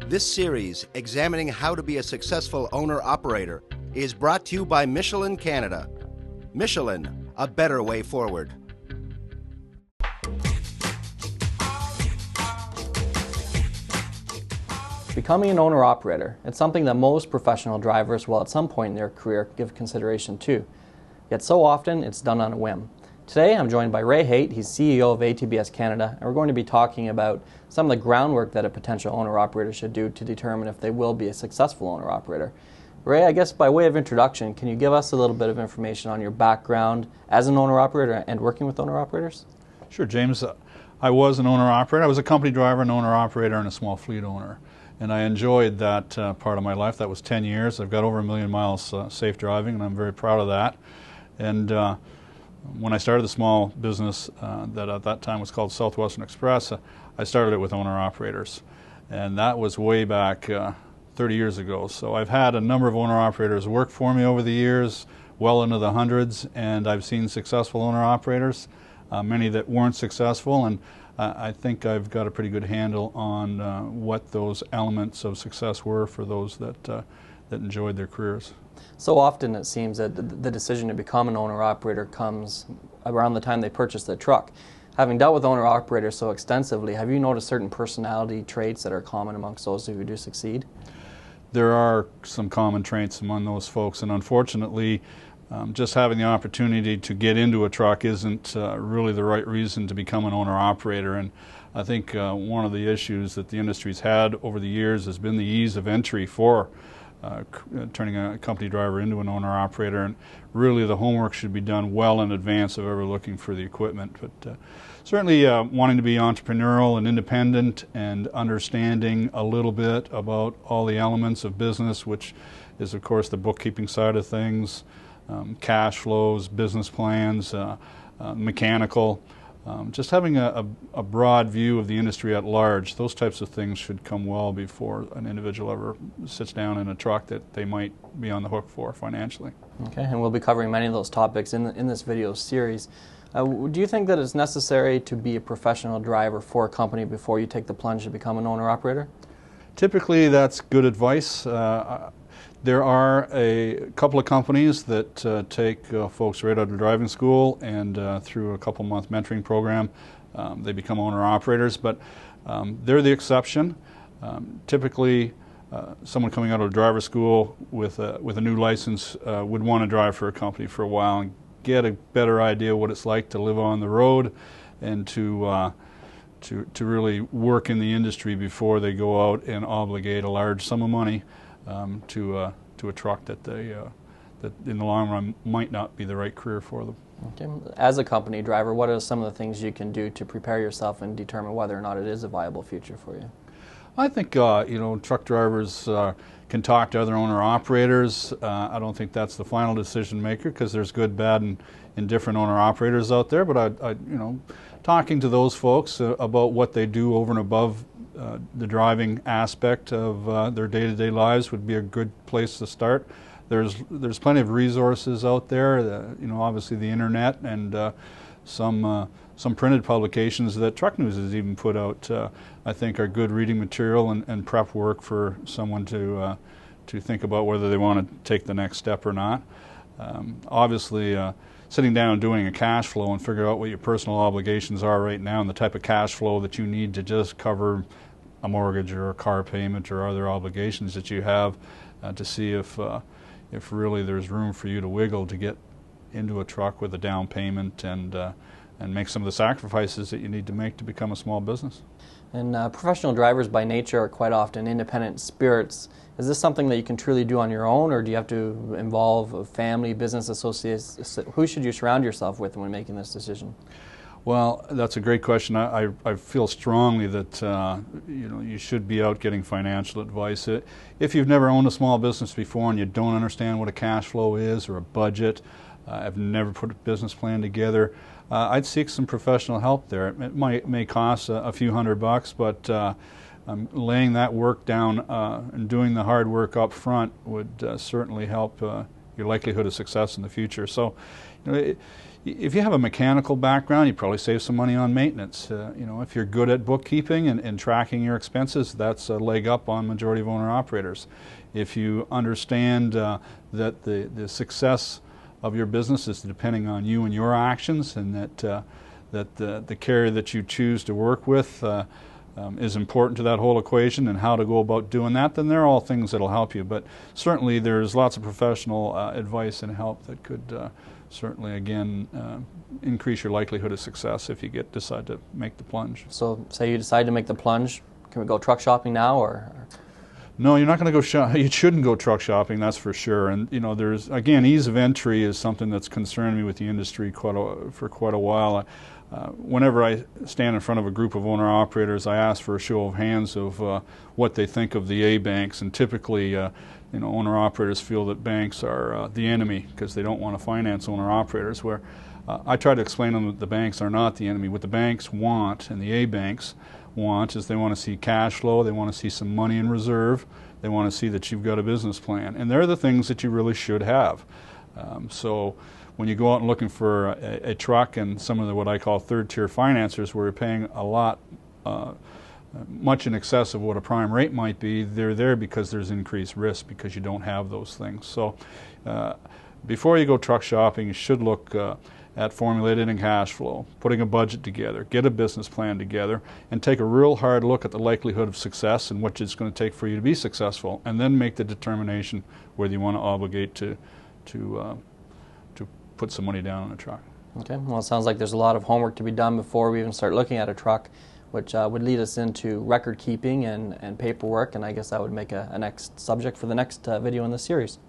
This series, examining how to be a successful owner-operator, is brought to you by Michelin Canada. Michelin, a better way forward. Becoming an owner-operator, it's something that most professional drivers will at some point in their career give consideration to. Yet so often, it's done on a whim. Today, I'm joined by Ray Haight. He's CEO of ATBS Canada, and we're going to be talking about some of the groundwork that a potential owner-operator should do to determine if they will be a successful owner-operator. Ray, I guess by way of introduction, can you give us a little bit of information on your background as an owner-operator and working with owner-operators? Sure, James. I was an owner-operator. I was a company driver, an owner-operator, and a small fleet owner. And I enjoyed that part of my life. That was 10 years. I've got over 1 million miles safe driving, and I'm very proud of that. And when I started the small business that at that time was called Southwestern Express, I started it with owner-operators. And that was way back 30 years ago. So I've had a number of owner-operators work for me over the years, well into the hundreds, and I've seen successful owner-operators, many that weren't successful, and I think I've got a pretty good handle on what those elements of success were for those that enjoyed their careers. So often it seems that the decision to become an owner-operator comes around the time they purchase their truck. Having dealt with owner-operators so extensively, have you noticed certain personality traits that are common amongst those who do succeed? There are some common traits among those folks, and unfortunately, just having the opportunity to get into a truck isn't really the right reason to become an owner-operator. And I think one of the issues that the industry's had over the years has been the ease of entry for turning a company driver into an owner-operator, and really the homework should be done well in advance of ever looking for the equipment. But certainly wanting to be entrepreneurial and independent and understanding a little bit about all the elements of business, which is of course the bookkeeping side of things, cash flows, business plans, mechanical. Just having a broad view of the industry at large, those types of things should come well before an individual ever sits down in a truck that they might be on the hook for financially. Okay, and we'll be covering many of those topics in this video series. Do you think that it's necessary to be a professional driver for a company before you take the plunge to become an owner-operator? Typically, that's good advice. There are a couple of companies that take folks right out of driving school and through a couple-month mentoring program, they become owner-operators, but they're the exception. Typically, someone coming out of driver school with a new license would want to drive for a company for a while and get a better idea what it's like to live on the road and to really work in the industry before they go out and obligate a large sum of money to a truck that in the long run might not be the right career for them. Okay. As a company driver, what are some of the things you can do to prepare yourself and determine whether or not it is a viable future for you? I think truck drivers can talk to other owner-operators. I don't think that's the final decision maker because there's good, bad, and indifferent owner-operators out there. But talking to those folks about what they do over and above the driving aspect of their day-to-day lives would be a good place to start. There's plenty of resources out there. Obviously the internet and some printed publications that Truck News has even put out. I think are good reading material and prep work for someone to think about whether they want to take the next step or not. Obviously, sitting down and doing a cash flow and figure out what your personal obligations are right now and the type of cash flow that you need to just cover a mortgage or a car payment or other obligations that you have to see if really there's room for you to wiggle to get into a truck with a down payment and make some of the sacrifices that you need to make to become a small business. And professional drivers by nature are quite often independent spirits. Is this something that you can truly do on your own, or do you have to involve family, business associates? Who should you surround yourself with when making this decision? Well, that's a great question. I feel strongly that you should be out getting financial advice. If you've never owned a small business before and you don't understand what a cash flow is or a budget, I've never put a business plan together, I'd seek some professional help there. It may cost a few $100, but laying that work down and doing the hard work up front would certainly help your likelihood of success in the future. So, if you have a mechanical background, you probably save some money on maintenance. If you're good at bookkeeping and tracking your expenses, that's a leg up on majority of owner-operators. If you understand that the success of your business is depending on you and your actions, and that the carrier that you choose to work with is important to that whole equation and how to go about doing that, then they're all things that will help you. But certainly there's lots of professional advice and help that could certainly, again, increase your likelihood of success if you decide to make the plunge. So say you decide to make the plunge, can we go truck shopping now, or? No, you're not going to go you shouldn't go truck shopping, that's for sure. And there's, again, ease of entry is something that's concerned me with the industry for quite a while. Whenever I stand in front of a group of owner-operators, I ask for a show of hands of what they think of the A banks, and typically owner-operators feel that banks are the enemy because they don't want to finance owner-operators, where I try to explain to them that the banks are not the enemy. What the banks want, and the A banks want, is they want to see cash flow, they want to see some money in reserve, they want to see that you've got a business plan, and they're the things that you really should have. So when you go out and looking for a truck and some of what I call third-tier financiers, where you're paying a lot, much in excess of what a prime rate might be, they're there because there's increased risk because you don't have those things. So before you go truck shopping, you should look at formulating a cash flow, putting a budget together, get a business plan together, and take a real hard look at the likelihood of success and what it's going to take for you to be successful, and then make the determination whether you want to obligate to put some money down on a truck. Okay, well, it sounds like there's a lot of homework to be done before we even start looking at a truck, which would lead us into record keeping and paperwork, and I guess that would make a next subject for the next video in this series.